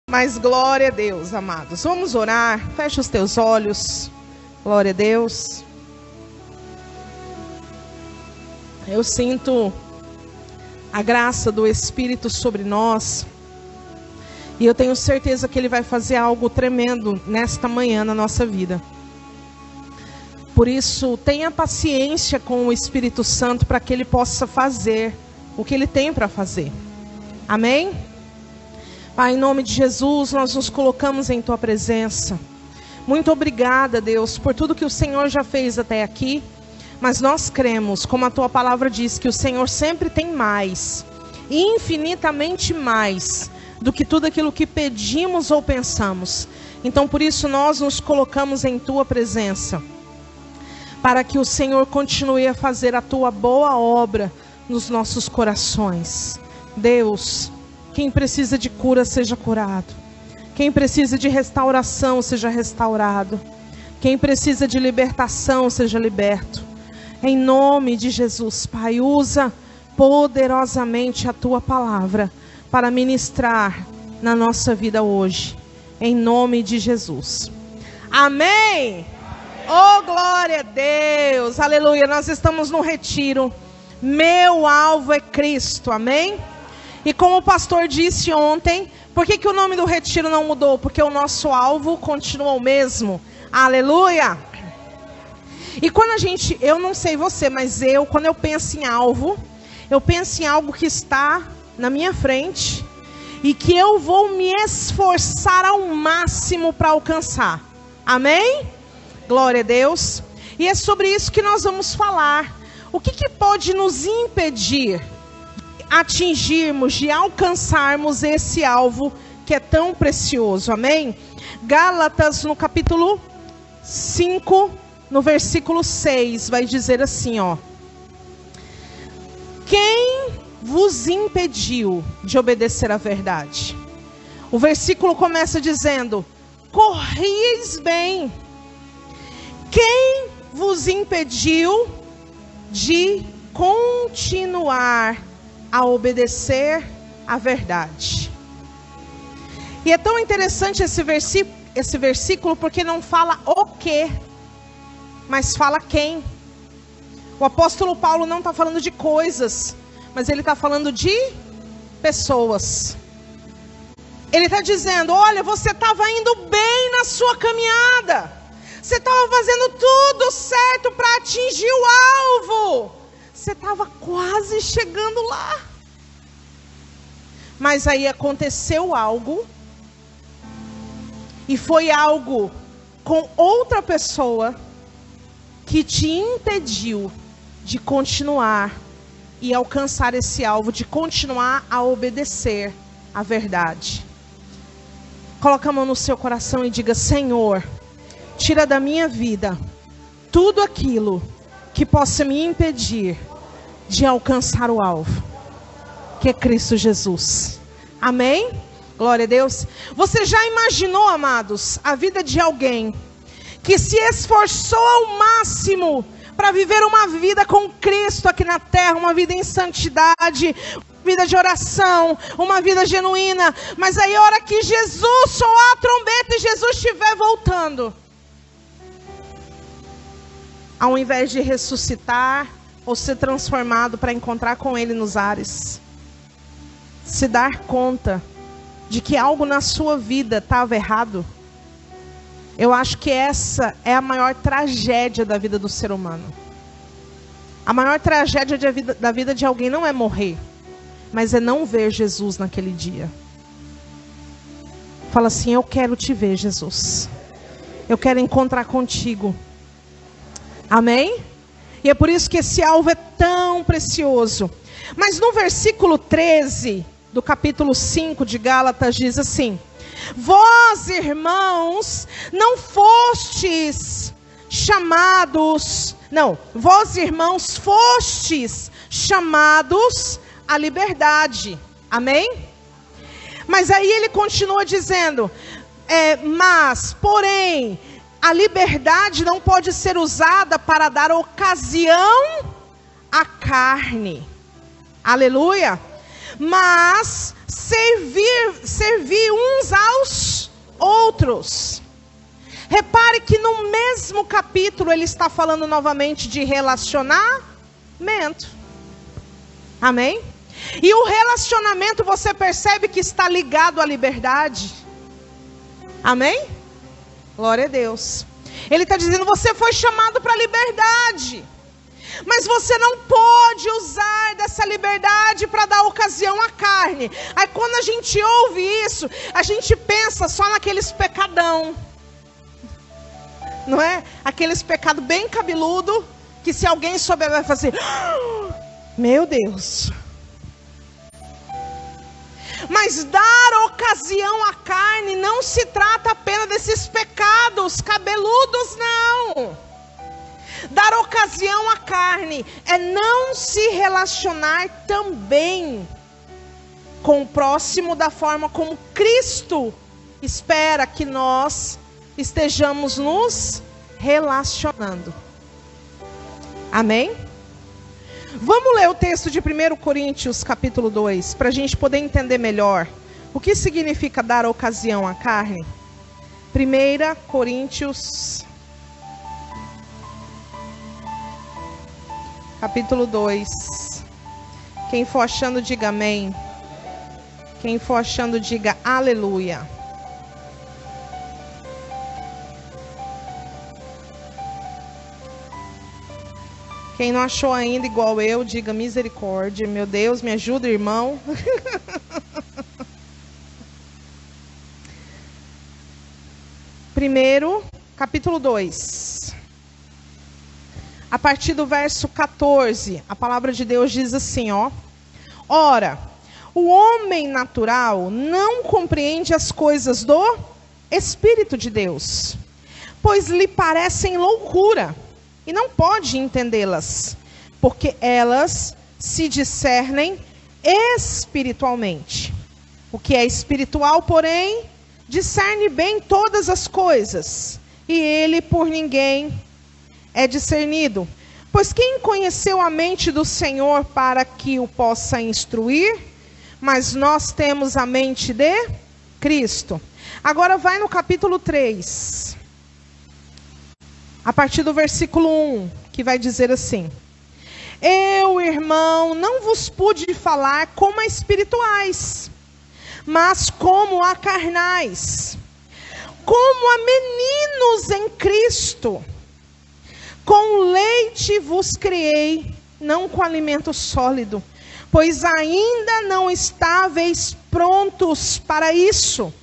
Mas glória a Deus, amados. Vamos orar. Fecha os teus olhos. Glória a Deus. Eu sinto a graça do Espírito sobre nós. E eu tenho certeza que Ele vai fazer algo tremendo nesta manhã na nossa vida. Por isso, tenha paciência com o Espírito Santo para que Ele possa fazer o que Ele tem para fazer. Amém? Pai, em nome de Jesus, nós nos colocamos em Tua presença. Muito obrigada, Deus, por tudo que o Senhor já fez até aqui. Mas nós cremos, como a Tua palavra diz, que o Senhor sempre tem mais, infinitamente mais, do que tudo aquilo que pedimos ou pensamos. Então, por isso, nós nos colocamos em Tua presença, para que o Senhor continue a fazer a Tua boa obra nos nossos corações. Deus, quem precisa de cura, seja curado. Quem precisa de restauração, seja restaurado. Quem precisa de libertação, seja liberto. Em nome de Jesus, Pai, usa poderosamente a Tua palavra para ministrar na nossa vida hoje. Em nome de Jesus. Amém! Oh, glória a Deus! Aleluia! Nós estamos no retiro. Meu alvo é Cristo. Amém? E como o pastor disse ontem, por que o nome do retiro não mudou? Porque o nosso alvo continua o mesmo. Aleluia! E quando eu não sei você, mas quando eu penso em alvo, eu penso em algo que está na minha frente e que eu vou me esforçar ao máximo para alcançar. Amém? Glória a Deus. E é sobre isso que nós vamos falar. O que pode nos impedir atingirmos, de alcançarmos esse alvo que é tão precioso, amém? Gálatas, no capítulo 5, no versículo 6, vai dizer assim, ó: quem vos impediu de obedecer à verdade? O versículo começa dizendo: corrieis bem. Quem vos impediu de continuar a obedecer à verdade? E é tão interessante esse versículo porque não fala o que, mas fala quem. O apóstolo Paulo não está falando de coisas, mas ele está falando de pessoas. Ele está dizendo: olha, você estava indo bem na sua caminhada, você estava fazendo tudo certo para atingir o alvo, você estava quase chegando lá. Mas aí aconteceu algo, e foi algo com outra pessoa que te impediu de continuar e alcançar esse alvo, de continuar a obedecer à verdade. Coloca a mão no seu coração e diga: Senhor, tira da minha vida tudo aquilo que possa me impedir de alcançar o alvo, que é Cristo Jesus. Amém? Glória a Deus. Você já imaginou, amados, a vida de alguém que se esforçou ao máximo para viver uma vida com Cristo aqui na terra, uma vida em santidade, uma vida de oração, uma vida genuína, mas aí a hora que Jesus soar a trombeta e Jesus estiver voltando, ao invés de ressuscitar ou ser transformado para encontrar com Ele nos ares, se dar conta de que algo na sua vida estava errado, eu acho que essa é a maior tragédia da vida do ser humano. A maior tragédia da vida de alguém não é morrer, mas é não ver Jesus naquele dia. Fala assim: eu quero te ver, Jesus. Eu quero encontrar contigo. Amém? E é por isso que esse alvo é tão precioso. Mas no versículo 13 do capítulo 5 de Gálatas diz assim: vós, irmãos, não fostes chamados... Não, vós, irmãos, fostes chamados à liberdade. Amém? Mas aí ele continua dizendo: mas, porém, a liberdade não pode ser usada para dar ocasião à carne. Aleluia! Mas servir uns aos outros. Repare que no mesmo capítulo ele está falando novamente de relacionamento. Amém? E o relacionamento você percebe que está ligado à liberdade. Amém? Glória a Deus. Ele está dizendo, você foi chamado para a liberdade. Mas você não pode usar dessa liberdade para dar ocasião à carne. Aí quando a gente ouve isso, a gente pensa só naqueles pecadão. Não é? Aqueles pecados bem cabeludo, que se alguém souber vai fazer, meu Deus. Mas dar ocasião à carne não se trata apenas desses pecados cabeludos, não. Dar ocasião à carne é não se relacionar também com o próximo da forma como Cristo espera que nós estejamos nos relacionando. Amém? Vamos ler o texto de 1 Coríntios capítulo 2, para a gente poder entender melhor o que significa dar ocasião à carne. 1 Coríntios capítulo 2. Quem for achando, diga amém. Quem for achando, diga aleluia. Quem não achou ainda igual eu, diga misericórdia. Meu Deus, me ajuda, irmão. Primeiro, capítulo 2. A partir do verso 14, a palavra de Deus diz assim, ó. Ora, o homem natural não compreende as coisas do Espírito de Deus, pois lhe parecem loucura. E não pode entendê-las, porque elas se discernem espiritualmente. O que é espiritual, porém, discerne bem todas as coisas, e ele por ninguém é discernido. Pois quem conheceu a mente do Senhor para que o possa instruir? Mas nós temos a mente de Cristo. Agora vai no capítulo 3. A partir do versículo 1, que vai dizer assim: Eu, irmão, não vos pude falar como a espirituais, mas como a carnais, como a meninos em Cristo. Com leite vos criei, não com alimento sólido, pois ainda não estáveis prontos para isso.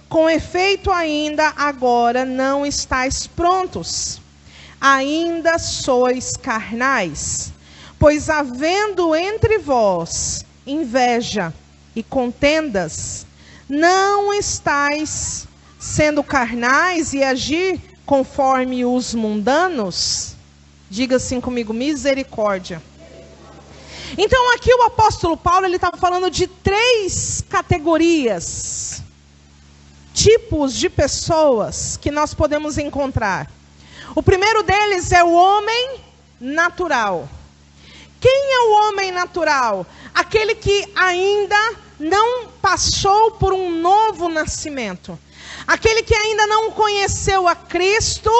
Com efeito, ainda agora não estáis prontos, ainda sois carnais, pois havendo entre vós inveja e contendas, não estáis sendo carnais e agir conforme os mundanos? Diga assim comigo, misericórdia. Então aqui o apóstolo Paulo, ele está falando de 3 categorias, tipos de pessoas que nós podemos encontrar. O primeiro deles é o homem natural. Quem é o homem natural? Aquele que ainda não passou por um novo nascimento. Aquele que ainda não conheceu a Cristo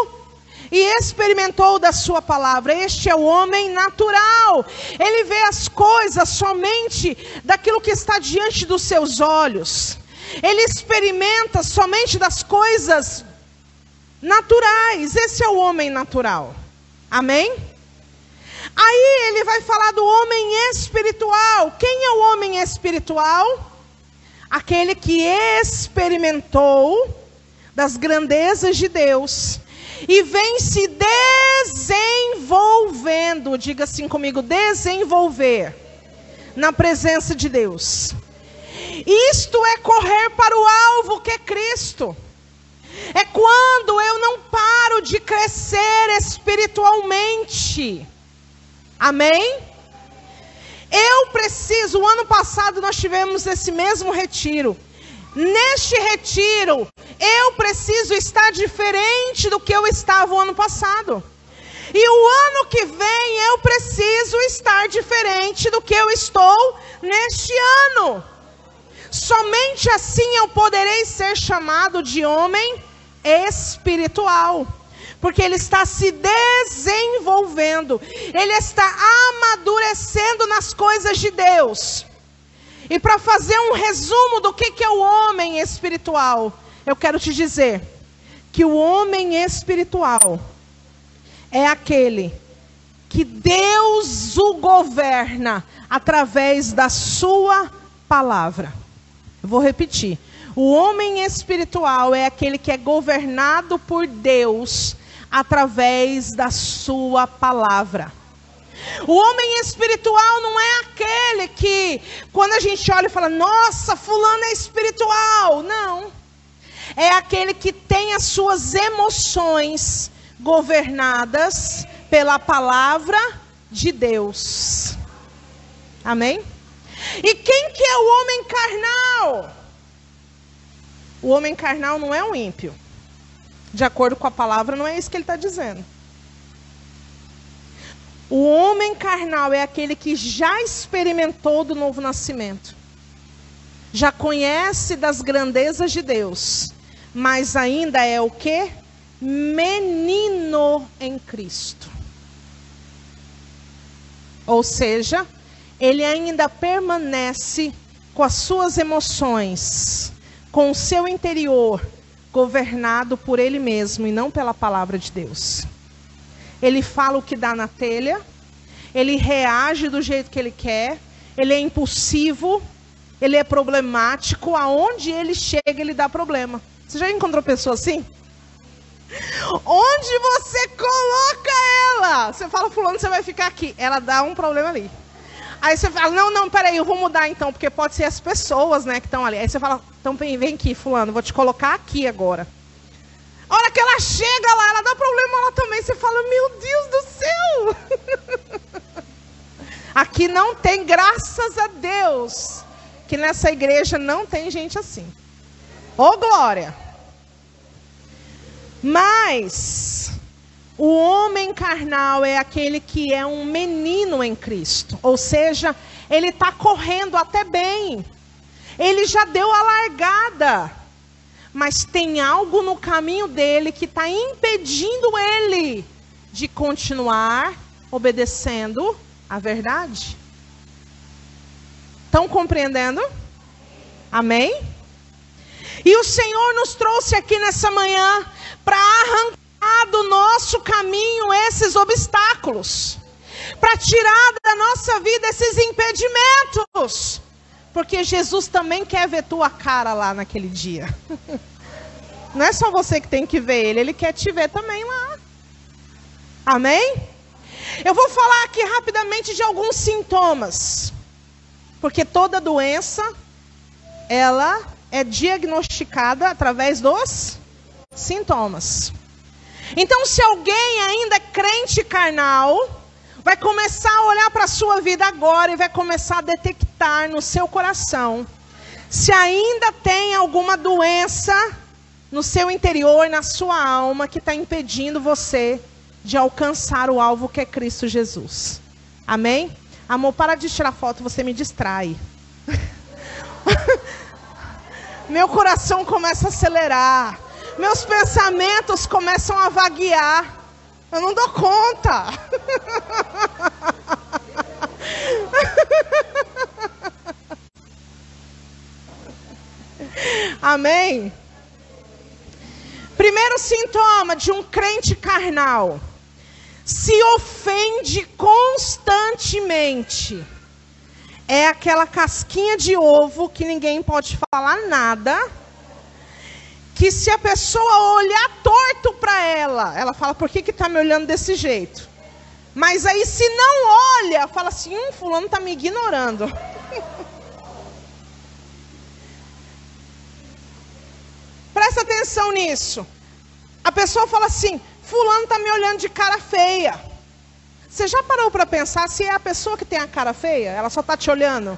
e experimentou da sua palavra. Este é o homem natural. Ele vê as coisas somente daquilo que está diante dos seus olhos. Ele experimenta somente das coisas naturais. Esse é o homem natural. Amém? Aí ele vai falar do homem espiritual. Quem é o homem espiritual? Aquele que experimentou das grandezas de Deus e vem se desenvolvendo, diga assim comigo, desenvolver na presença de Deus. Isto é correr para o alvo que é Cristo. É quando eu não paro de crescer espiritualmente. Amém? Eu preciso, o ano passado nós tivemos esse mesmo retiro. Neste retiro, eu preciso estar diferente do que eu estava o ano passado. E o ano que vem, eu preciso estar diferente do que eu estou neste ano. Somente assim eu poderei ser chamado de homem espiritual. Porque ele está se desenvolvendo. Ele está amadurecendo nas coisas de Deus. E para fazer um resumo do que é o homem espiritual, eu quero te dizer que o homem espiritual é aquele que Deus o governa através da sua palavra. Eu vou repetir. O homem espiritual é aquele que é governado por Deus através da sua palavra. O homem espiritual não é aquele que, quando a gente olha e fala, nossa, fulano é espiritual. Não. É aquele que tem as suas emoções governadas pela palavra de Deus. Amém? E quem que é o homem carnal? O homem carnal não é um ímpio. De acordo com a palavra, não é isso que ele está dizendo. O homem carnal é aquele que já experimentou do novo nascimento. Já conhece das grandezas de Deus. Mas ainda é o quê? Menino em Cristo. Ou seja, ele ainda permanece com as suas emoções, com o seu interior, governado por ele mesmo e não pela palavra de Deus. Ele fala o que dá na telha, ele reage do jeito que ele quer, ele é impulsivo, ele é problemático, aonde ele chega ele dá problema. Você já encontrou pessoa assim? Onde você coloca ela? Você fala, fulano, você vai ficar aqui. Ela dá um problema ali. Aí você fala, não, peraí, eu vou mudar então, porque pode ser as pessoas, né, que estão ali. Aí você fala, então vem aqui, fulano, vou te colocar aqui agora. A hora que ela chega lá, ela dá problema lá também. Você fala, meu Deus do céu. Aqui não tem, graças a Deus, que nessa igreja não tem gente assim. Ô glória! Mas o homem carnal é aquele que é um menino em Cristo. Ou seja, ele está correndo até bem. Ele já deu a largada. Mas tem algo no caminho dele que está impedindo ele de continuar obedecendo a verdade. Estão compreendendo? Amém? E o Senhor nos trouxe aqui nessa manhã para arrancar do nosso caminho esses obstáculos, para tirar da nossa vida esses impedimentos, porque Jesus também quer ver tua cara lá naquele dia. Não é só você que tem que ver ele, ele quer te ver também lá. Amém? Eu vou falar aqui rapidamente de alguns sintomas, porque toda doença, ela é diagnosticada através dos sintomas. Então, se alguém ainda é crente carnal, vai começar a olhar para a sua vida agora e vai começar a detectar no seu coração se ainda tem alguma doença no seu interior, na sua alma, que está impedindo você de alcançar o alvo que é Cristo Jesus. Amém? Amor, para de tirar foto, você me distrai. Meu coração começa a acelerar. Meus pensamentos começam a vaguear. Eu não dou conta. Amém? Primeiro sintoma de um crente carnal: se ofende constantemente. É aquela casquinha de ovo que ninguém pode falar nada, que se a pessoa olhar torto para ela, ela fala, por que está me olhando desse jeito? Mas aí se não olha, fala assim, fulano está me ignorando. Presta atenção nisso. A pessoa fala assim, fulano está me olhando de cara feia. Você já parou para pensar se é a pessoa que tem a cara feia? Ela só está te olhando?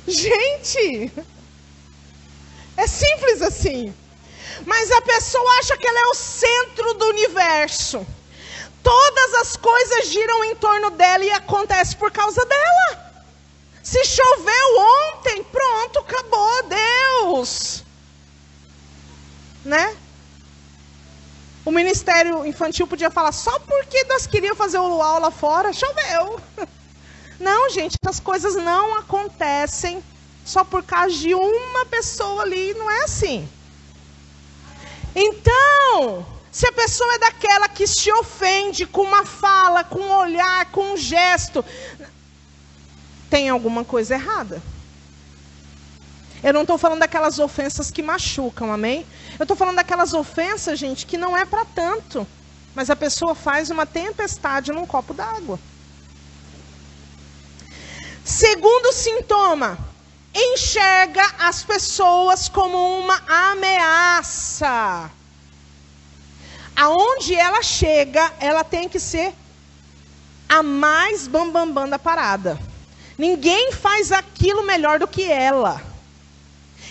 Gente, é simples assim. Mas a pessoa acha que ela é o centro do universo. Todas as coisas giram em torno dela e acontece por causa dela. Se choveu ontem, pronto, acabou, Deus. Né? O Ministério Infantil podia falar, só porque nós queríamos fazer o luau lá fora, choveu. Não, gente, as coisas não acontecem só por causa de uma pessoa ali, não é assim. Então, se a pessoa é daquela que se ofende com uma fala, com um olhar, com um gesto, tem alguma coisa errada. Eu não estou falando daquelas ofensas que machucam, amém? Eu estou falando daquelas ofensas, gente, que não é para tanto. Mas a pessoa faz uma tempestade num copo d'água. Segundo sintoma, enxerga as pessoas como uma ameaça. Aonde ela chega, ela tem que ser a mais bambambam da parada. Ninguém faz aquilo melhor do que ela.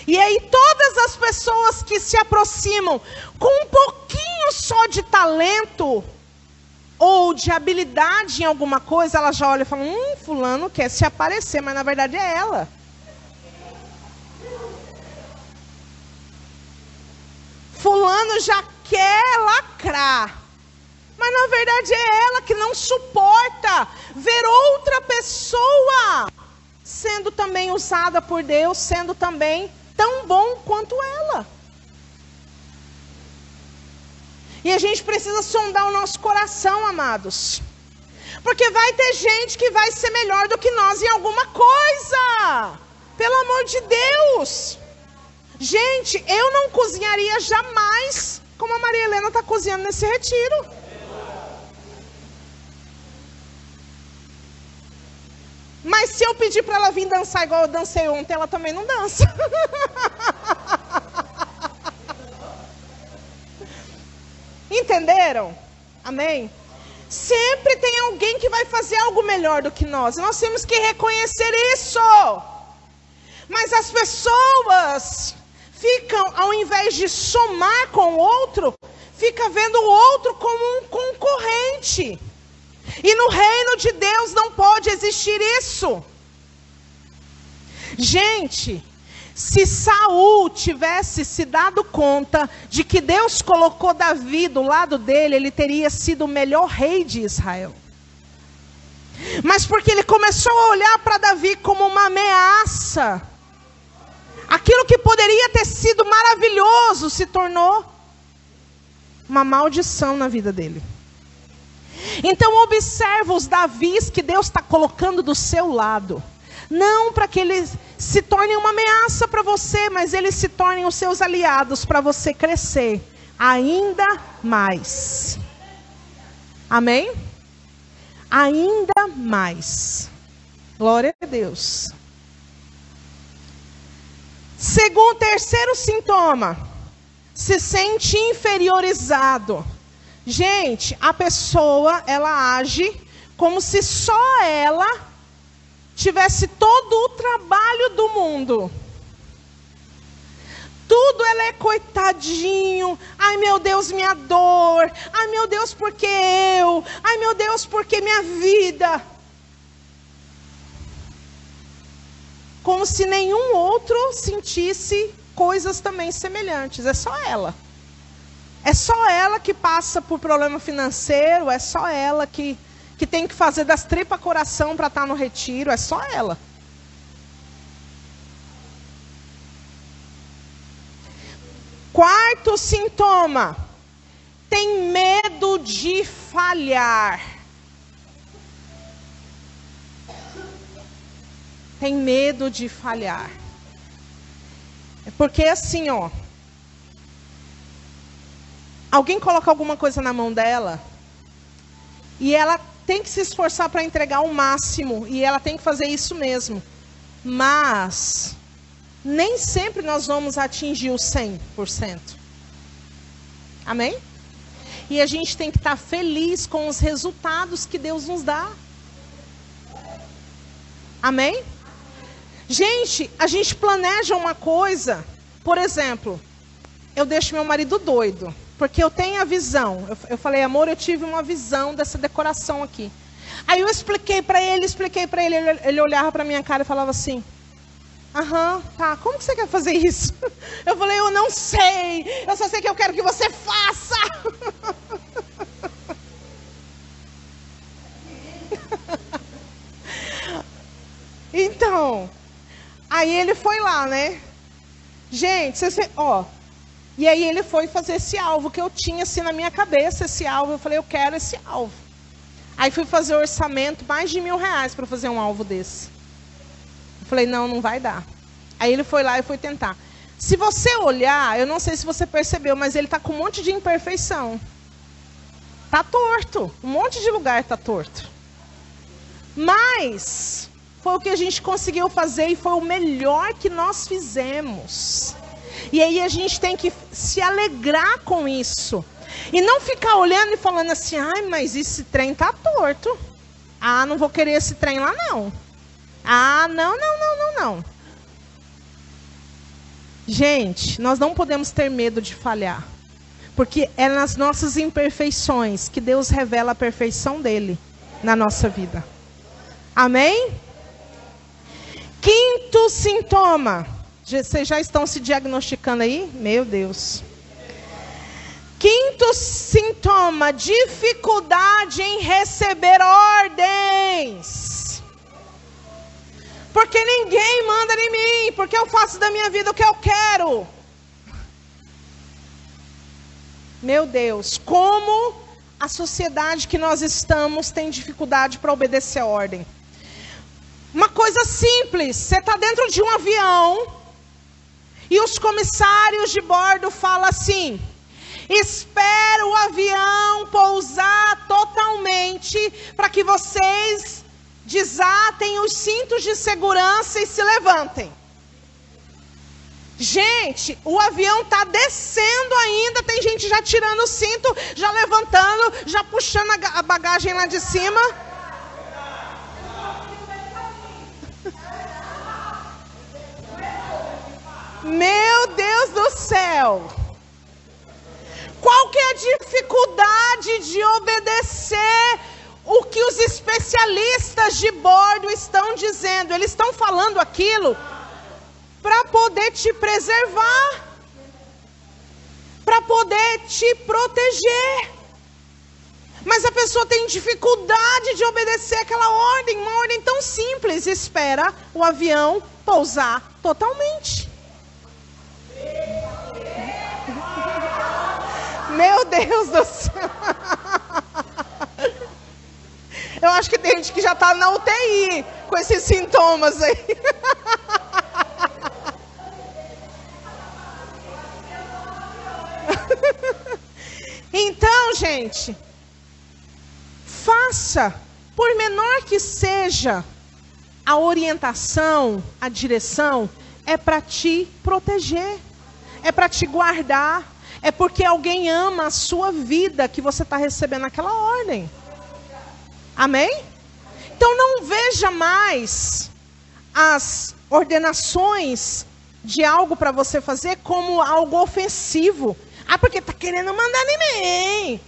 E aí todas as pessoas que se aproximam com um pouquinho só de talento ou de habilidade em alguma coisa, ela já olha e fala, fulano quer se aparecer, mas na verdade é ela. Fulano já quer lacrar, mas na verdade é ela que não suporta ver outra pessoa sendo também usada por Deus, sendo também tão bom quanto ela. E a gente precisa sondar o nosso coração, amados. Porque vai ter gente que vai ser melhor do que nós em alguma coisa. Pelo amor de Deus. Gente, eu não cozinharia jamais como a Maria Helena está cozinhando nesse retiro. Mas se eu pedir para ela vir dançar igual eu dancei ontem, ela também não dança. Entenderam? Amém? Sempre tem alguém que vai fazer algo melhor do que nós. Nós temos que reconhecer isso. Mas as pessoas ficam, ao invés de somar com o outro, fica vendo o outro como um concorrente. E no reino de Deus não pode existir isso. Gente, se Saul tivesse se dado conta de que Deus colocou Davi do lado dele, ele teria sido o melhor rei de Israel. Mas porque ele começou a olhar para Davi como uma ameaça, aquilo que poderia ter sido maravilhoso se tornou uma maldição na vida dele. Então observa os Davis que Deus está colocando do seu lado. Não para que eles se tornem uma ameaça para você, mas eles se tornem os seus aliados para você crescer ainda mais. Amém? Ainda mais. Glória a Deus. Terceiro sintoma, se sente inferiorizado. Gente, a pessoa, ela age como se só ela tivesse todo o trabalho do mundo. Tudo ela é coitadinho. Ai meu Deus, minha dor. Ai meu Deus, porque eu. Ai meu Deus, porque minha vida. Como se nenhum outro sentisse coisas também semelhantes. É só ela. É só ela que passa por problema financeiro. É só ela que tem que fazer das tripas coração para estar no retiro. É só ela. Quarto sintoma. Tem medo de falhar. Tem medo de falhar. É porque assim, ó. Alguém coloca alguma coisa na mão dela e ela tem que se esforçar para entregar o máximo e ela tem que fazer isso mesmo. Mas nem sempre nós vamos atingir o 100%. Amém? E a gente tem que estar feliz com os resultados que Deus nos dá. Amém? Gente, a gente planeja uma coisa, por exemplo, eu deixo meu marido doido. porque eu tenho a visão. Eu falei, amor, eu tive uma visão dessa decoração aqui. Aí eu expliquei para ele, ele olhava para minha cara e falava assim, aham, tá, como que você quer fazer isso? Eu falei, eu não sei, eu só sei que eu quero que você faça. Então, aí ele foi lá, né? Gente, e aí ele foi fazer esse alvo que eu tinha assim na minha cabeça, esse alvo. Eu falei, eu quero esse alvo. Aí fui fazer o orçamento, mais de R$1.000 para fazer um alvo desse. Eu falei, não vai dar. Aí ele foi lá e foi tentar. Se você olhar, eu não sei se você percebeu, mas ele está com um monte de imperfeição. Está torto, um monte de lugar está torto. Mas foi o que a gente conseguiu fazer e foi o melhor que nós fizemos. E aí a gente tem que se alegrar com isso. E não ficar olhando e falando assim, ai, mas esse trem tá torto. Ah, não vou querer esse trem lá não. Ah, não. Gente, nós não podemos ter medo de falhar. Porque é nas nossas imperfeições que Deus revela a perfeição dele na nossa vida. Amém? Quinto sintoma. Vocês já estão se diagnosticando aí? Meu Deus. Quinto sintoma, dificuldade em receber ordens. Porque ninguém manda em mim, porque eu faço da minha vida o que eu quero. Meu Deus, como a sociedade que nós estamos tem dificuldade para obedecer a ordem. Uma coisa simples, você está dentro de um avião e os comissários de bordo falam assim, espera o avião pousar totalmente para que vocês desatem os cintos de segurança e se levantem. Gente, o avião está descendo ainda, tem gente já tirando o cinto, já levantando, já puxando a bagagem lá de cima. Meu Deus do céu! Qual que é a dificuldade de obedecer o que os especialistas de bordo estão dizendo? Eles estão falando aquilo para poder te preservar, para poder te proteger. Mas a pessoa tem dificuldade de obedecer aquela ordem, uma ordem tão simples. Espera o avião pousar totalmente. Meu Deus do céu. Eu acho que tem gente que já está na UTI com esses sintomas aí. Então, gente, faça, por menor que seja, a orientação, a direção, é para te proteger, é para te guardar, é porque alguém ama a sua vida que você está recebendo aquela ordem. Amém? Então não veja mais as ordenações de algo para você fazer como algo ofensivo. Ah, porque está querendo mandar em mim.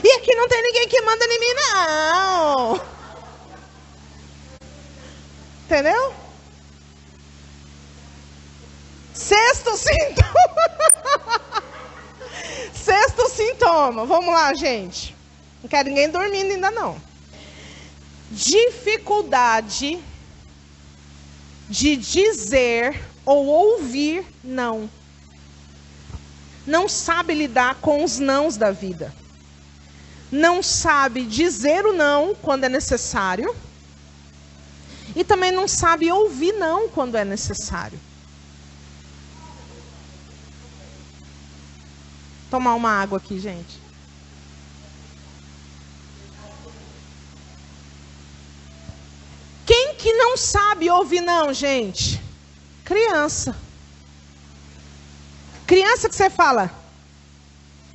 E aqui não tem ninguém que manda em mim, não. Entendeu? Sexto sintoma. Sexto sintoma. Vamos lá, gente. Não quero ninguém dormindo ainda não. Dificuldade de dizer ou ouvir não. Não sabe lidar com os nãos da vida. Não sabe dizer o não quando é necessário. E também não sabe ouvir não quando é necessário. Tomar uma água aqui, gente. Quem que não sabe ouvir não, gente? Criança. Criança que você fala,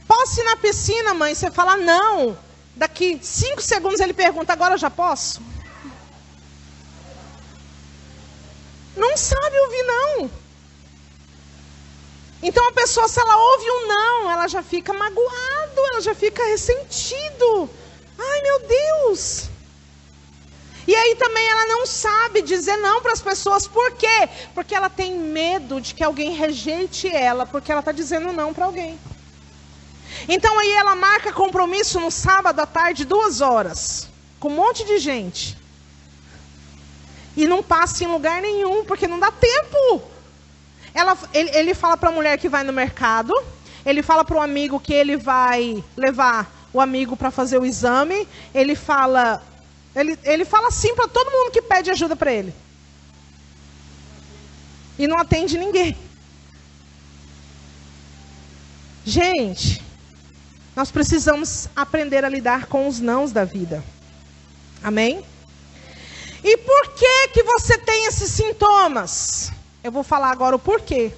posso ir na piscina, mãe? Você fala não. Daqui 5 segundos ele pergunta, agora eu já posso? Não sabe ouvir não. Então a pessoa, se ela ouve um não, ela já fica magoado, ela já fica ressentido. Ai, meu Deus! E aí também ela não sabe dizer não para as pessoas. Por quê? Porque ela tem medo de que alguém rejeite ela, porque ela está dizendo não para alguém. Então aí ela marca compromisso no sábado à tarde, 2 horas, com um monte de gente. E não passa em lugar nenhum, porque não dá tempo. Ele fala para a mulher que vai no mercado, ele fala para o amigo que ele vai levar o amigo para fazer o exame, ele fala assim para todo mundo que pede ajuda para ele. E não atende ninguém. Gente, nós precisamos aprender a lidar com os nãos da vida. Amém? E por que você tem esses sintomas? Eu vou falar agora o porquê.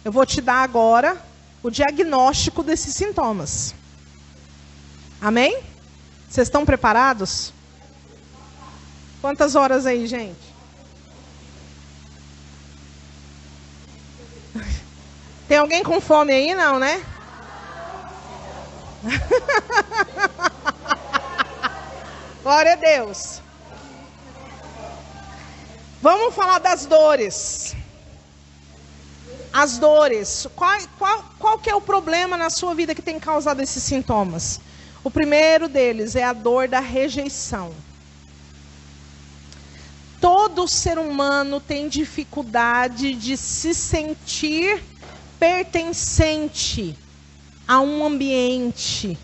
Eu vou te dar agora o diagnóstico desses sintomas. Amém? Vocês estão preparados? Quantas horas aí, gente? Tem alguém com fome aí? Não, né? Glória a Deus. Vamos falar das dores. As dores. Qual que é o problema na sua vida que tem causado esses sintomas? O primeiro deles é a dor da rejeição. Todo ser humano tem dificuldade de se sentir pertencente a um ambiente.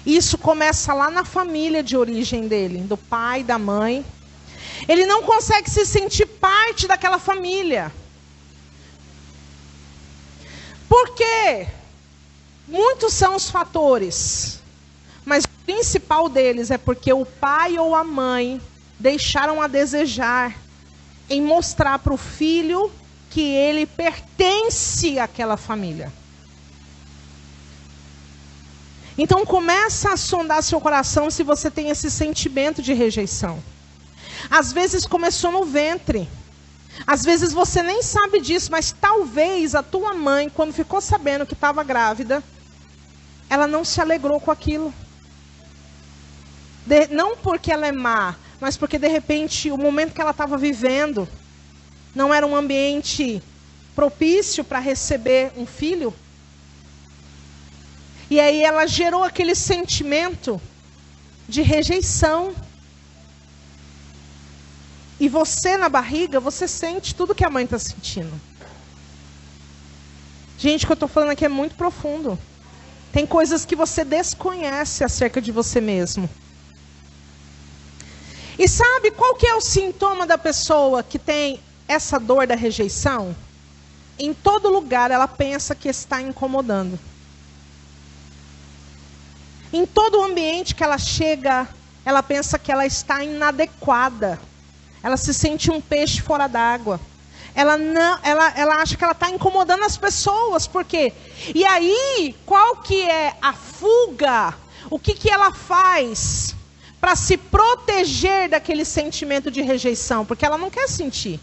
Isso começa lá na família de origem dele, do pai, da mãe. Ele não consegue se sentir parte daquela família. Por quê? Muitos são os fatores, mas o principal deles é porque o pai ou a mãe deixaram a desejar em mostrar para o filho que ele pertence àquela família. Então começa a sondar seu coração se você tem esse sentimento de rejeição. Às vezes começou no ventre. Às vezes você nem sabe disso, mas talvez a tua mãe, quando ficou sabendo que estava grávida, ela não se alegrou com aquilo. Não porque ela é má, mas porque de repente o momento que ela estava vivendo não era um ambiente propício para receber um filho. E aí ela gerou aquele sentimento de rejeição. E você na barriga, você sente tudo que a mãe está sentindo. Gente, o que eu estou falando aqui é muito profundo. Tem coisas que você desconhece acerca de você mesmo. E sabe qual que é o sintoma da pessoa que tem essa dor da rejeição? Em todo lugar ela pensa que está incomodando. Em todo ambiente que ela chega, ela pensa que ela está inadequada. Ela se sente um peixe fora d'água. Ela acha que ela está incomodando as pessoas. Por quê? E aí, qual que é a fuga? O que ela faz para se proteger daquele sentimento de rejeição? Porque ela não quer sentir.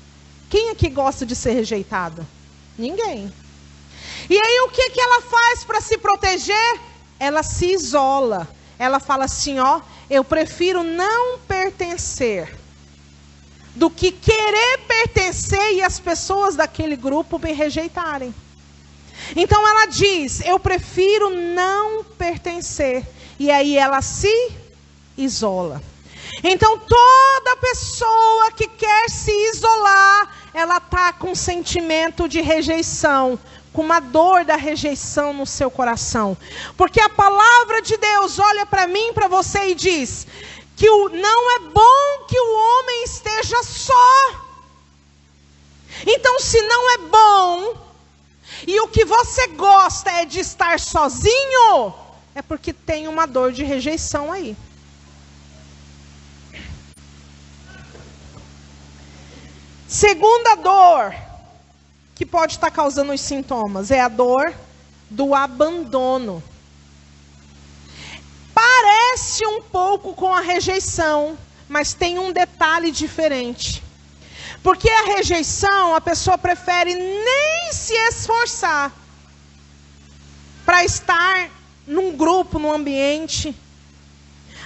Quem aqui gosta de ser rejeitado? Ninguém. E aí, o que ela faz para se proteger? Ela se isola. Ela fala assim, ó, eu prefiro não pertencer do que querer pertencer e as pessoas daquele grupo me rejeitarem. Então ela diz, eu prefiro não pertencer. E aí ela se isola. Então toda pessoa que quer se isolar, ela está com um sentimento de rejeição, com uma dor da rejeição no seu coração. Porque a palavra de Deus olha para mim, para você e diz que não é bom que o homem esteja só. Então, se não é bom, e o que você gosta é de estar sozinho, é porque tem uma dor de rejeição aí. Segunda dor que pode estar causando os sintomas é a dor do abandono. Parece um pouco com a rejeição, mas tem um detalhe diferente. Porque a rejeição, a pessoa prefere nem sem se esforçar para estar num grupo, num ambiente.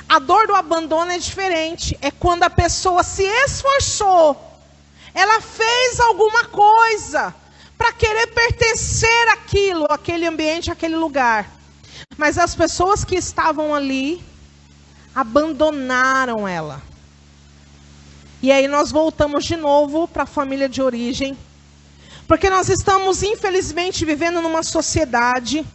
A dor do abandono é diferente. É quando a pessoa se esforçou, ela fez alguma coisa para querer pertencer àquilo, àquele ambiente, àquele lugar. Mas as pessoas que estavam ali abandonaram ela. E aí nós voltamos de novo para a família de origem. Porque nós estamos, infelizmente, vivendo numa sociedade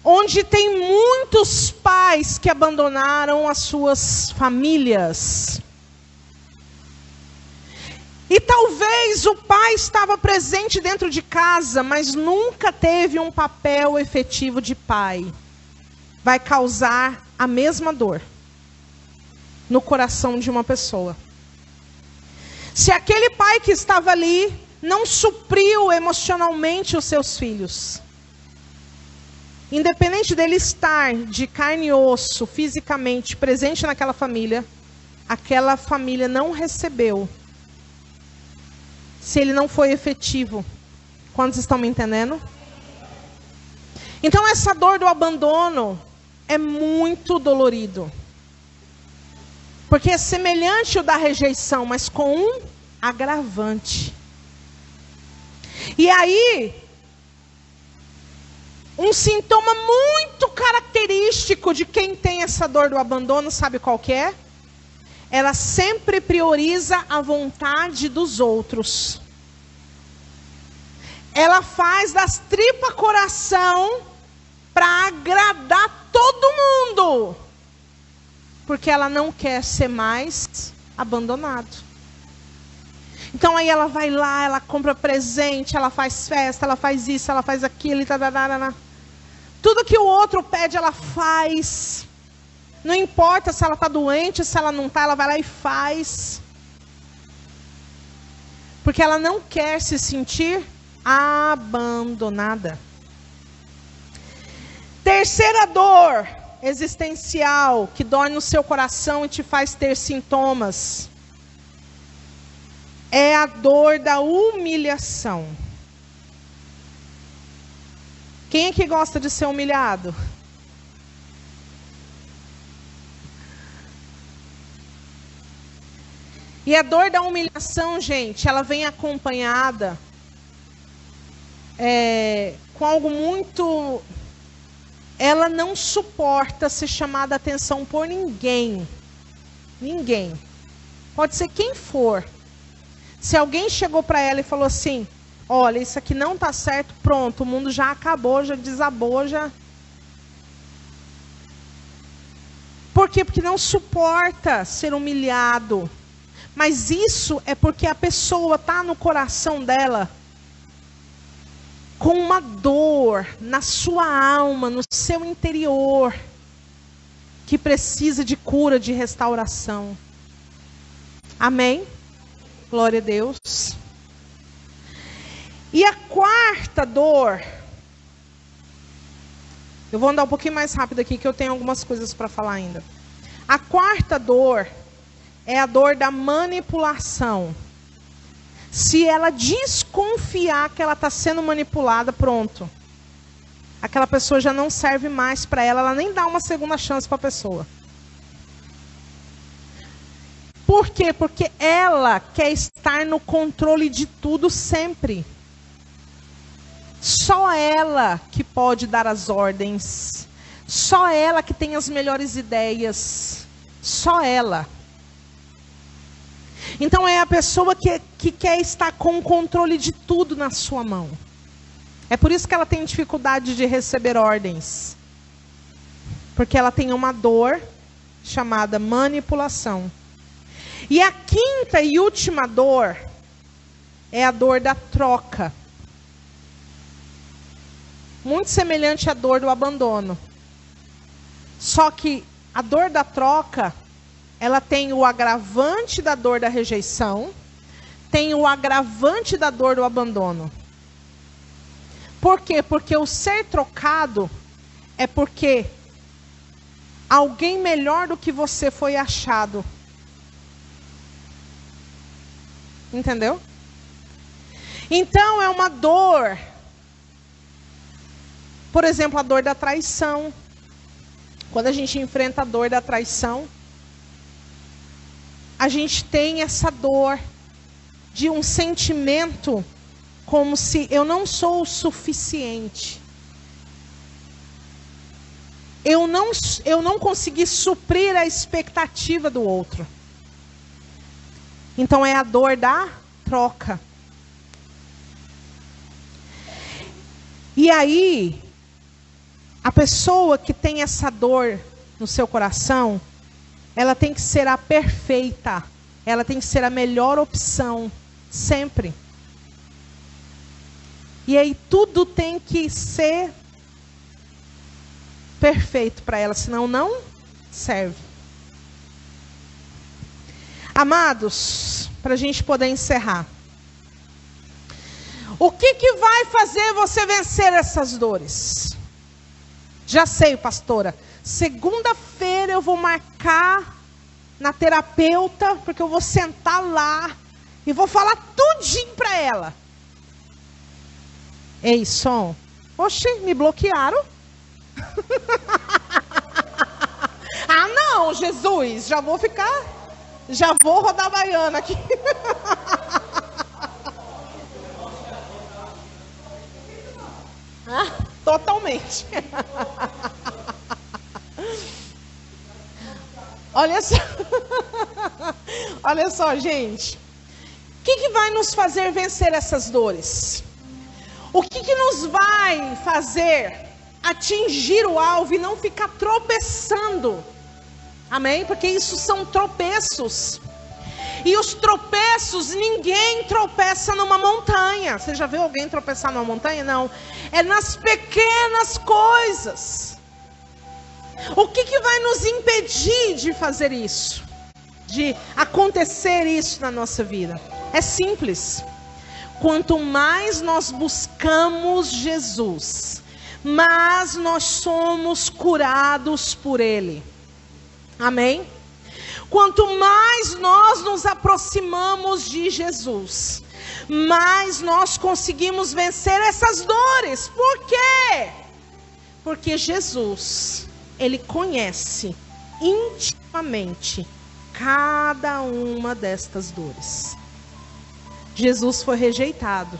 onde tem muitos pais que abandonaram as suas famílias. E talvez o pai estava presente dentro de casa, mas nunca teve um papel efetivo de pai. Vai causar a mesma dor no coração de uma pessoa. Se aquele pai que estava ali não supriu emocionalmente os seus filhos, independente dele estar de carne e osso, fisicamente presente naquela família, aquela família não recebeu. Se ele não foi efetivo. Quantos estão me entendendo? Então essa dor do abandono é muito dolorido. Porque é semelhante ao da rejeição, mas com um agravante. E aí, um sintoma muito característico de quem tem essa dor do abandono, sabe qual que é? Ela sempre prioriza a vontade dos outros. Ela faz das tripas coração para agradar todo mundo. Porque ela não quer ser mais abandonado. Então aí ela vai lá, ela compra presente, ela faz festa, ela faz isso, ela faz aquilo, tudo que o outro pede ela faz. Não importa se ela está doente, se ela não está, ela vai lá e faz. Porque ela não quer se sentir abandonada. Terceira dor existencial que dói no seu coração e te faz ter sintomas é a dor da humilhação. Quem é que gosta de ser humilhado? E a dor da humilhação, gente, ela vem acompanhada com algo muito... Ela não suporta ser chamada a atenção por ninguém. Ninguém. Pode ser quem for. Se alguém chegou para ela e falou assim, olha, isso aqui não está certo, pronto, o mundo já acabou, já desabou, já... Por quê? Porque não suporta ser humilhado. Mas isso é porque a pessoa está no coração dela com uma dor na sua alma, no seu interior, que precisa de cura, de restauração. Amém? Glória a Deus. E a quarta dor, eu vou andar um pouquinho mais rápido aqui, que eu tenho algumas coisas para falar ainda. A quarta dor é a dor da manipulação. Se ela desconfiar que ela está sendo manipulada, pronto. Aquela pessoa já não serve mais para ela, ela nem dá uma segunda chance para a pessoa. Por quê? Porque ela quer estar no controle de tudo sempre. Só ela que pode dar as ordens. Só ela que tem as melhores ideias. Só ela. Então é a pessoa que quer estar com o controle de tudo na sua mão. É por isso que ela tem dificuldade de receber ordens. Porque ela tem uma dor chamada manipulação. E a quinta e última dor é a dor da troca. Muito semelhante à dor do abandono. Só que a dor da troca, ela tem o agravante da dor da rejeição, tem o agravante da dor do abandono. Por quê? Porque o ser trocado é porque alguém melhor do que você foi achado. Entendeu? Então é uma dor. Por exemplo, a dor da traição. Quando a gente enfrenta a dor da traição, a gente tem essa dor de um sentimento como se eu não sou o suficiente. Eu não consegui suprir a expectativa do outro. Então é a dor da troca. E aí, a pessoa que tem essa dor no seu coração, ela tem que ser a perfeita. Ela tem que ser a melhor opção, sempre. E aí tudo tem que ser perfeito para ela, senão não serve. Amados, para a gente poder encerrar. O que vai fazer você vencer essas dores? Já sei, pastora. Segunda-feira eu vou marcar na terapeuta, porque eu vou sentar lá e vou falar tudinho para ela. Ei, som. Oxe, me bloquearam. Ah, não, Jesus. Já vou rodar a baiana aqui. Ah, totalmente. Olha só, gente. O que vai nos fazer vencer essas dores? O que nos vai fazer atingir o alvo e não ficar tropeçando? Amém? Porque isso são tropeços. E os tropeços, ninguém tropeça numa montanha. Você já viu alguém tropeçar numa montanha? Não. É nas pequenas coisas. O que vai nos impedir de fazer isso? De acontecer isso na nossa vida? É simples. Quanto mais nós buscamos Jesus, mais nós somos curados por Ele. Amém? Quanto mais nós nos aproximamos de Jesus, mais nós conseguimos vencer essas dores. Por quê? Porque Jesus, Ele conhece intimamente cada uma destas dores. Jesus foi rejeitado.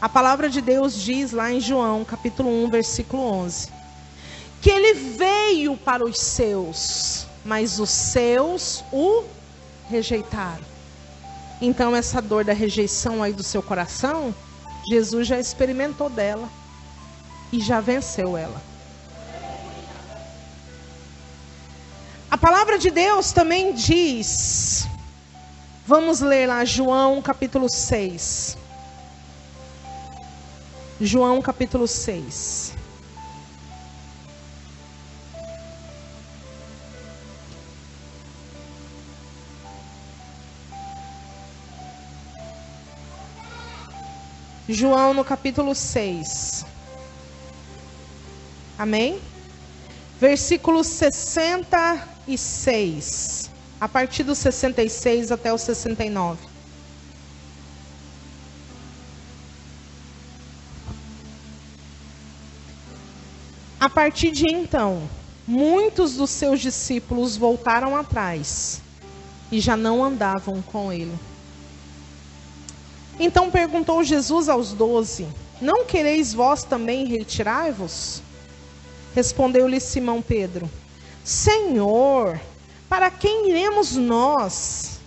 A palavra de Deus diz lá em João, capítulo 1, versículo 11, que Ele veio para os seus, mas os seus o rejeitaram. Então essa dor da rejeição aí do seu coração, Jesus já experimentou dela e já venceu ela. A palavra de Deus também diz, vamos ler lá João capítulo 6. João capítulo 6. João no capítulo 6. Amém? Versículo 66. A partir do 66 até o 69. A partir de então, muitos dos seus discípulos voltaram atrás e já não andavam com ele. Então perguntou Jesus aos 12: não quereis vós também retirar-vos? Respondeu-lhe Simão Pedro: Senhor, para quem iremos nós?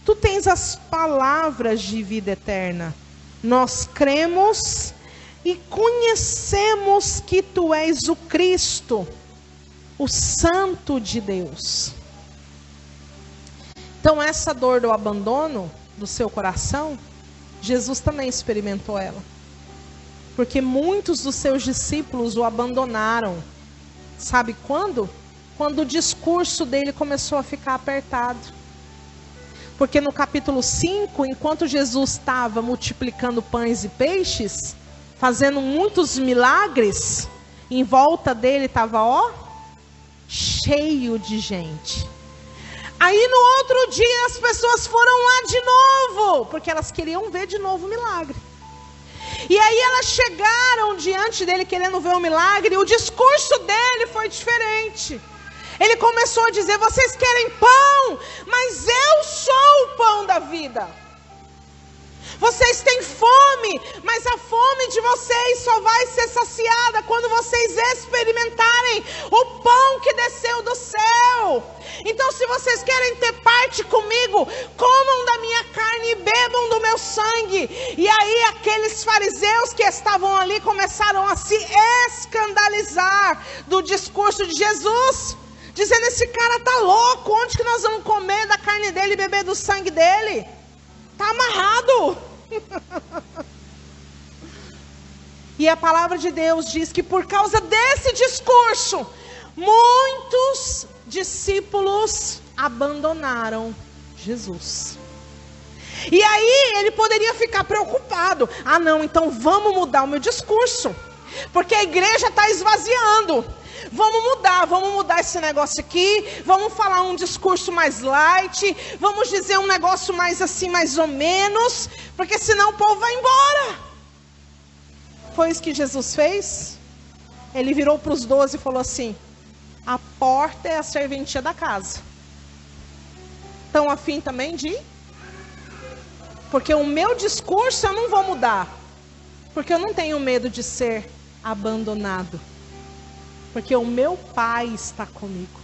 Tu tens as palavras de vida eterna. Nós cremos e conhecemos que tu és o Cristo, o Santo de Deus. Então essa dor do abandono do seu coração, Jesus também experimentou ela. Porque muitos dos seus discípulos o abandonaram. Sabe quando? Quando o discurso dele começou a ficar apertado. Porque no capítulo 5, enquanto Jesus estava multiplicando pães e peixes, fazendo muitos milagres, em volta dele estava, cheio de gente. Aí no outro dia as pessoas foram lá de novo, porque elas queriam ver de novo o milagre. E aí elas chegaram diante dele querendo ver um milagre, e o discurso dele foi diferente. Ele começou a dizer: vocês querem pão, mas eu sou o pão da vida. Vocês têm fome, mas a fome de vocês só vai ser saciada quando vocês experimentarem o pão que desceu do céu. Então, se vocês querem ter parte comigo, comam da minha carne e bebam do meu sangue. E aí aqueles fariseus que estavam ali começaram a se escandalizar do discurso de Jesus, dizendo: esse cara tá louco, onde que nós vamos comer da carne dele e beber do sangue dele? Tá amarrado. E a palavra de Deus diz que por causa desse discurso, muitos discípulos abandonaram Jesus. E aí ele poderia ficar preocupado: ah não, então vamos mudar o meu discurso, porque a igreja está esvaziando. Vamos mudar esse negócio aqui, vamos falar um discurso mais light, vamos dizer um negócio mais assim, mais ou menos, porque senão o povo vai embora. Foi isso que Jesus fez. Ele virou para os 12 e falou assim: a porta é a serventia da casa. Estão afim também de ir? Porque o meu discurso eu não vou mudar, porque eu não tenho medo de ser abandonado. Porque o meu Pai está comigo.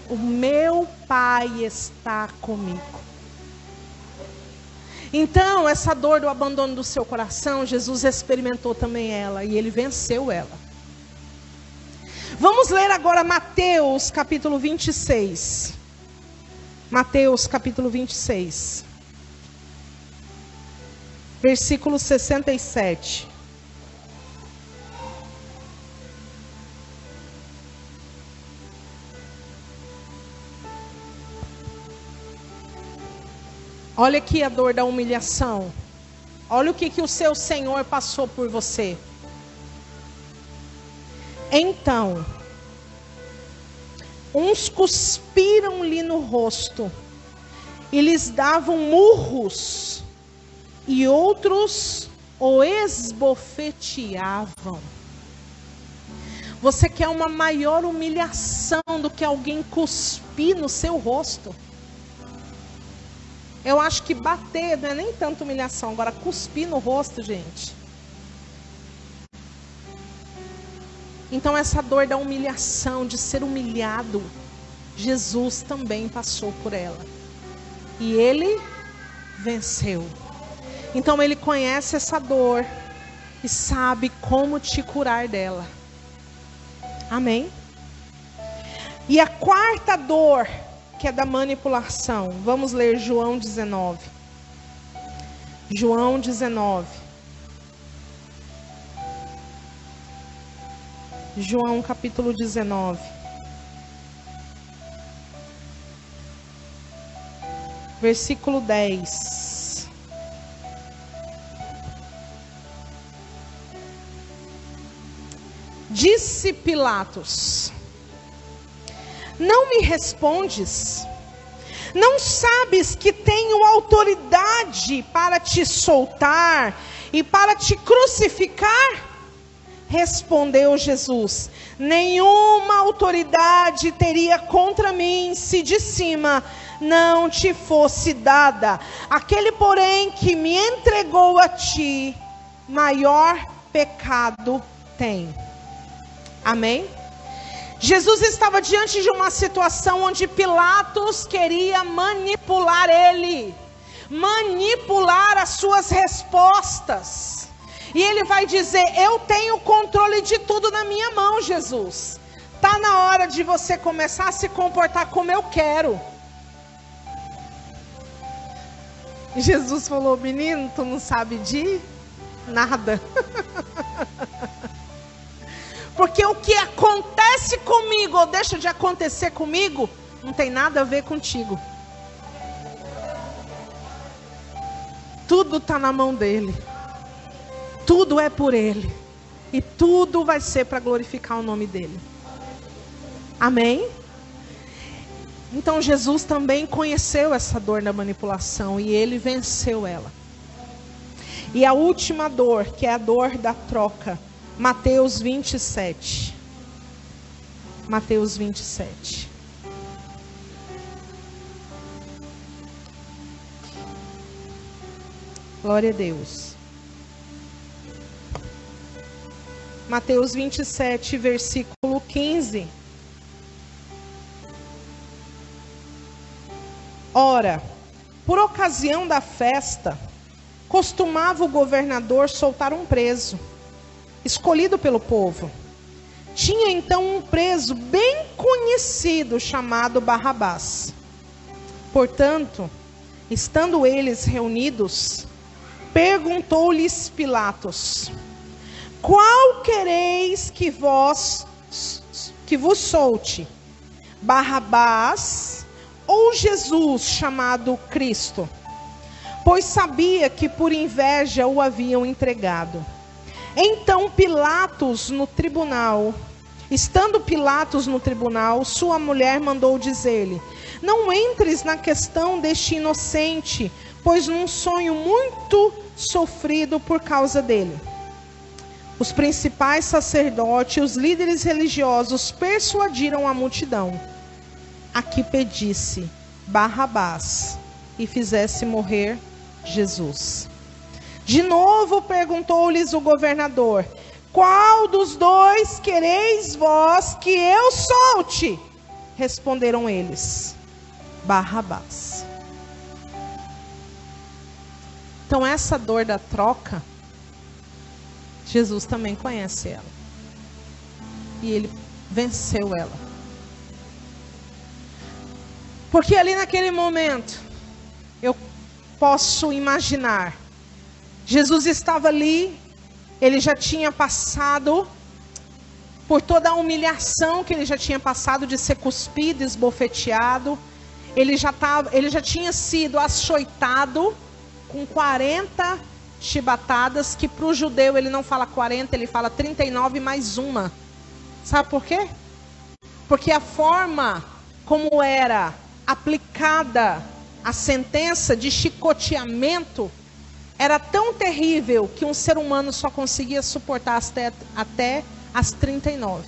O meu Pai está comigo. Então, essa dor do abandono do seu coração, Jesus experimentou também ela. E ele venceu ela. Vamos ler agora Mateus capítulo 26. Mateus capítulo 26. Versículo 67. Olha aqui a dor da humilhação. Olha o que o seu Senhor passou por você. Então, uns cuspiram-lhe no rosto e lhes davam murros, e outros o esbofeteavam. Você quer uma maior humilhação do que alguém cuspir no seu rosto? Eu acho que bater não é nem tanto humilhação. Agora, cuspir no rosto, gente. Então, essa dor da humilhação, de ser humilhado, Jesus também passou por ela. E ele venceu. Então, ele conhece essa dor e sabe como te curar dela. Amém? E a quarta dor, que é da manipulação. Vamos ler João 19. João 19. João capítulo 19. Versículo 10. Disse Pilatos: não me respondes? Não sabes que tenho autoridade para te soltar e para te crucificar? Respondeu Jesus: nenhuma autoridade teria contra mim se de cima não te fosse dada. Aquele, porém, que me entregou a ti, maior pecado tem. Amém? Jesus estava diante de uma situação onde Pilatos queria manipular ele, manipular as suas respostas. E ele vai dizer: eu tenho controle de tudo na minha mão, Jesus. Está na hora de você começar a se comportar como eu quero. E Jesus falou: menino, tu não sabe de nada. Porque o que acontece comigo ou deixa de acontecer comigo não tem nada a ver contigo. Tudo está na mão dele. Tudo é por ele. E tudo vai ser para glorificar o nome dele. Amém? Então Jesus também conheceu essa dor da manipulação e ele venceu ela. E a última dor, que é a dor da troca. Mateus 27. Mateus 27. Glória a Deus. Mateus 27, versículo 15. Ora, por ocasião da festa, costumava o governador soltar um preso, escolhido pelo povo. Tinha então um preso bem conhecido, chamado Barrabás. Portanto, estando eles reunidos, perguntou-lhes Pilatos: qual quereis que vos solte? Barrabás ou Jesus, chamado Cristo? Pois sabia que por inveja o haviam entregado. Então estando Pilatos no tribunal, sua mulher mandou dizer-lhe: não entres na questão deste inocente, pois num sonho muito sofrido por causa dele. Os principais sacerdotes e os líderes religiosos persuadiram a multidão a que pedisse Barrabás e fizesse morrer Jesus. De novo perguntou-lhes o governador: qual dos dois quereis vós que eu solte? Responderam eles: Barrabás. Então essa dor da troca, Jesus também conhece ela. E ele venceu ela. Porque ali naquele momento, eu posso imaginar, Jesus estava ali, ele já tinha passado por toda a humilhação que ele já tinha passado de ser cuspido, esbofeteado. Ele já tinha sido açoitado com 40 chibatadas, que para o judeu ele não fala 40, ele fala 39 mais uma. Sabe por quê? Porque a forma como era aplicada a sentença de chicoteamento era tão terrível que um ser humano só conseguia suportar até as 39.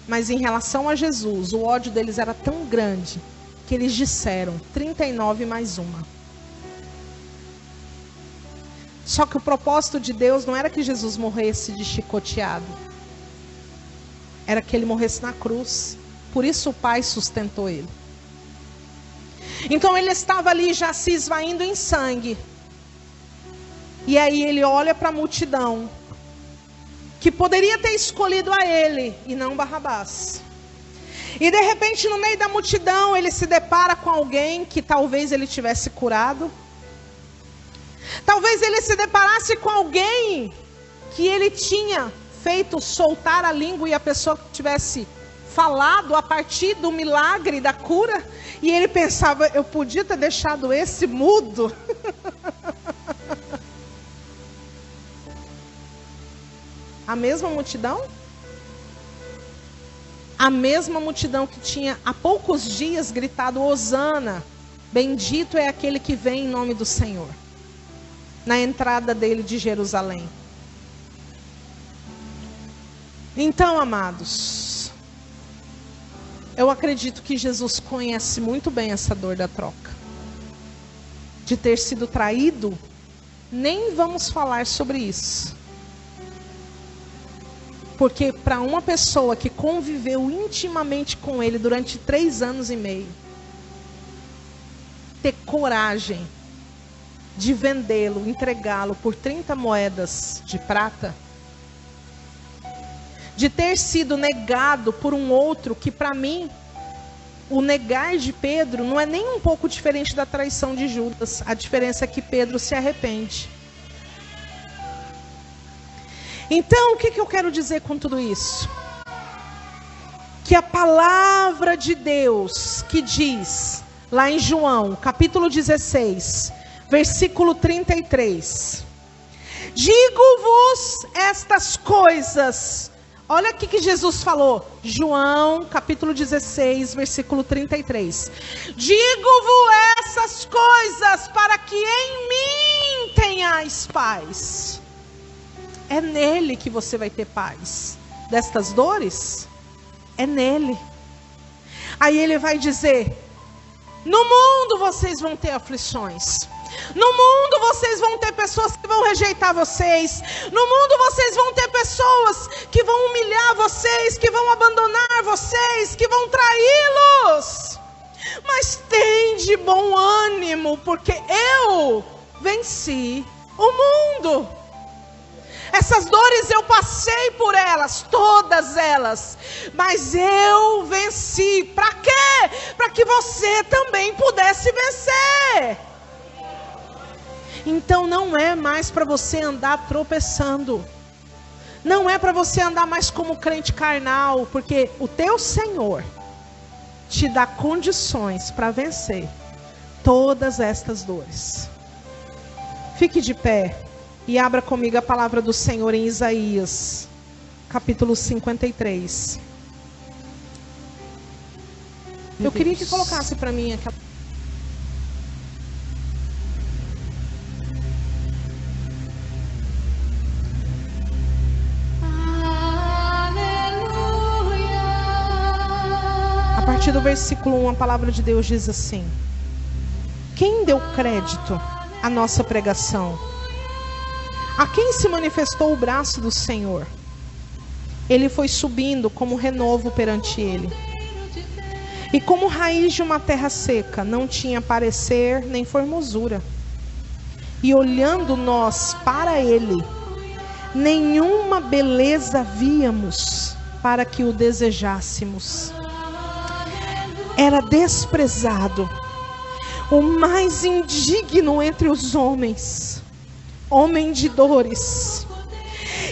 Mas em relação a Jesus, o ódio deles era tão grande que eles disseram 39 mais uma. Só que o propósito de Deus não era que Jesus morresse de chicoteado. Era que ele morresse na cruz. Por isso o Pai sustentou ele. Então ele estava ali já se esvaindo em sangue. E aí ele olha para a multidão, que poderia ter escolhido a ele e não Barrabás. E de repente no meio da multidão ele se depara com alguém que talvez ele tivesse curado. Talvez ele se deparasse com alguém que ele tinha feito soltar a língua e a pessoa tivesse falado a partir do milagre da cura. E ele pensava: eu podia ter deixado esse mudo. A mesma multidão? A mesma multidão que tinha há poucos dias gritado: Hosana, bendito é aquele que vem em nome do Senhor, na entrada dele de Jerusalém. Então, amados, eu acredito que Jesus conhece muito bem essa dor da troca. De ter sido traído, nem vamos falar sobre isso. Porque para uma pessoa que conviveu intimamente com ele durante 3 anos e meio, ter coragem de vendê-lo, entregá-lo por 30 moedas de prata, de ter sido negado por um outro que, para mim, o negar de Pedro não é nem um pouco diferente da traição de Judas. A diferença é que Pedro se arrepende. Então, o que eu quero dizer com tudo isso? Que a palavra de Deus que diz, lá em João, capítulo 16, versículo 33. Digo-vos estas coisas. Olha aqui que Jesus falou. João, capítulo 16, versículo Digo-vos essas coisas para que em mim tenha mais paz. É nele que você vai ter paz. Destas dores, é nele. Aí ele vai dizer: no mundo vocês vão ter aflições. No mundo vocês vão ter pessoas que vão rejeitar vocês. No mundo vocês vão ter pessoas que vão humilhar vocês, que vão abandonar vocês, que vão traí-los. Mas tem de bom ânimo, porque eu venci o mundo. Essas dores eu passei por elas, todas elas, mas eu venci. Para quê? Para que você também pudesse vencer. Então não é mais para você andar tropeçando. Não é para você andar mais como crente carnal, porque o teu Senhor te dá condições para vencer todas estas dores. Fique de pé e abra comigo a palavra do Senhor em Isaías, capítulo 53. Eu queria que colocasse para mim aquela... A partir do versículo 1, a palavra de Deus diz assim: quem deu crédito à nossa pregação? A quem se manifestou o braço do Senhor? Ele foi subindo como renovo perante ele. E como raiz de uma terra seca, não tinha parecer nem formosura. E olhando nós para ele, nenhuma beleza víamos para que o desejássemos. Era desprezado, o mais indigno entre os homens, homem de dores,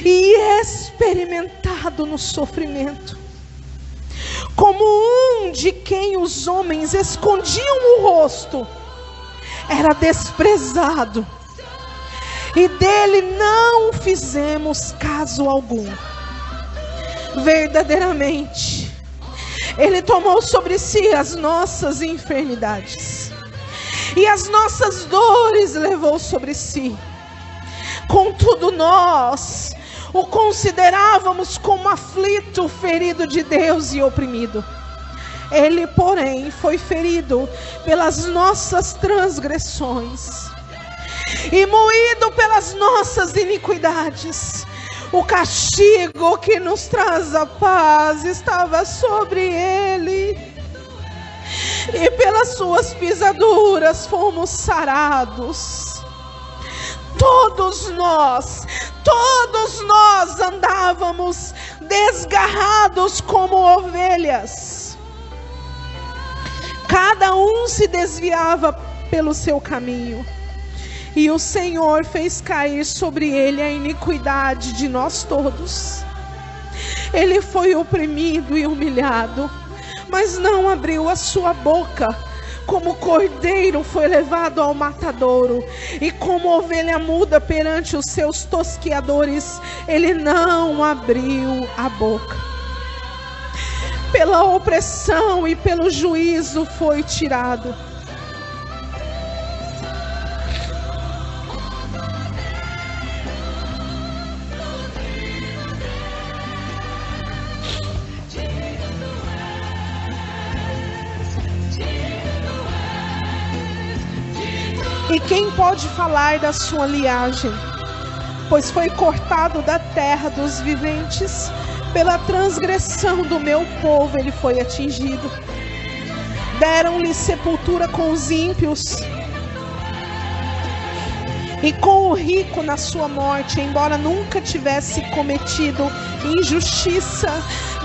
e experimentado no sofrimento, como um de quem os homens escondiam o rosto. Era desprezado, e dele não fizemos caso algum. Verdadeiramente, ele tomou sobre si as nossas enfermidades, e as nossas dores levou sobre si. Contudo nós o considerávamos como aflito, ferido de Deus e oprimido. Ele, porém, foi ferido pelas nossas transgressões e moído pelas nossas iniquidades. O castigo que nos traz a paz estava sobre ele, e pelas suas pisaduras fomos sarados. Todos nós andávamos desgarrados como ovelhas. Cada um se desviava pelo seu caminho, e o Senhor fez cair sobre ele a iniquidade de nós todos. Ele foi oprimido e humilhado, mas não abriu a sua boca. Como cordeiro foi levado ao matadouro, e como ovelha muda perante os seus tosqueadores, ele não abriu a boca. Pela opressão e pelo juízo foi tirado. E quem pode falar da sua liagem? Pois foi cortado da terra dos viventes. Pela transgressão do meu povo ele foi atingido. Deram-lhe sepultura com os ímpios, e com o rico na sua morte, embora nunca tivesse cometido injustiça,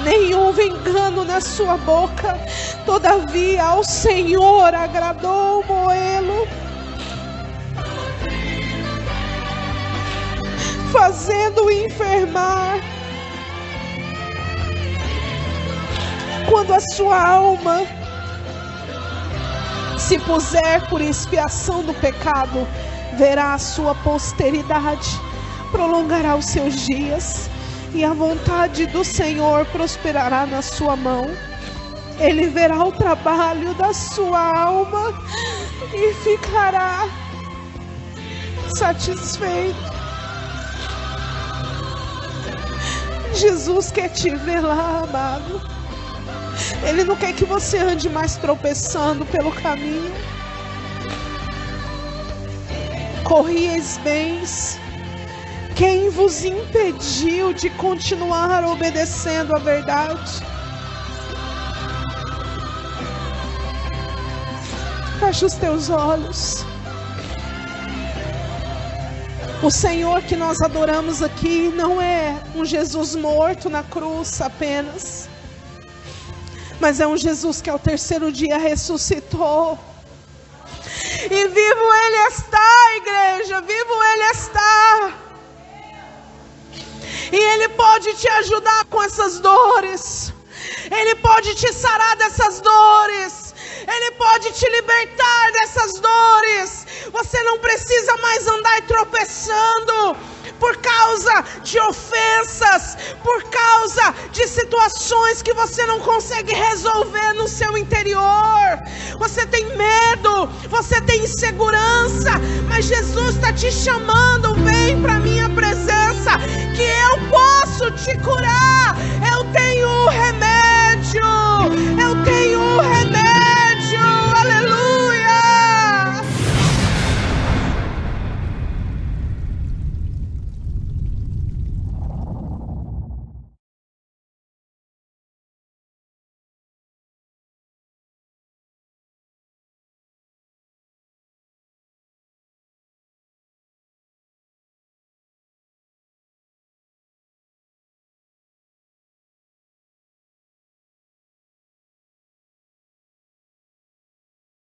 nem houve engano na sua boca. Todavia ao Senhor agradou moê-lo, fazendo-o enfermar. Quando a sua alma se puser por expiação do pecado, verá a sua posteridade, prolongará os seus dias, e a vontade do Senhor prosperará na sua mão. Ele verá o trabalho da sua alma e ficará satisfeito. Jesus quer te ver lá, amado. Ele não quer que você ande mais tropeçando pelo caminho. Corrieis bens. Quem vos impediu de continuar obedecendo a verdade? Fecha os teus olhos. O Senhor que nós adoramos aqui não é um Jesus morto na cruz apenas, mas é um Jesus que ao terceiro dia ressuscitou. E vivo Ele está, igreja, vivo Ele está. E Ele pode te ajudar com essas dores. Ele pode te sarar dessas dores. Ele pode te libertar dessas dores. Você não precisa mais andar tropeçando por causa de ofensas, por causa de situações que você não consegue resolver no seu interior. Você tem medo, você tem insegurança, mas Jesus está te chamando: vem para minha presença, que eu posso te curar.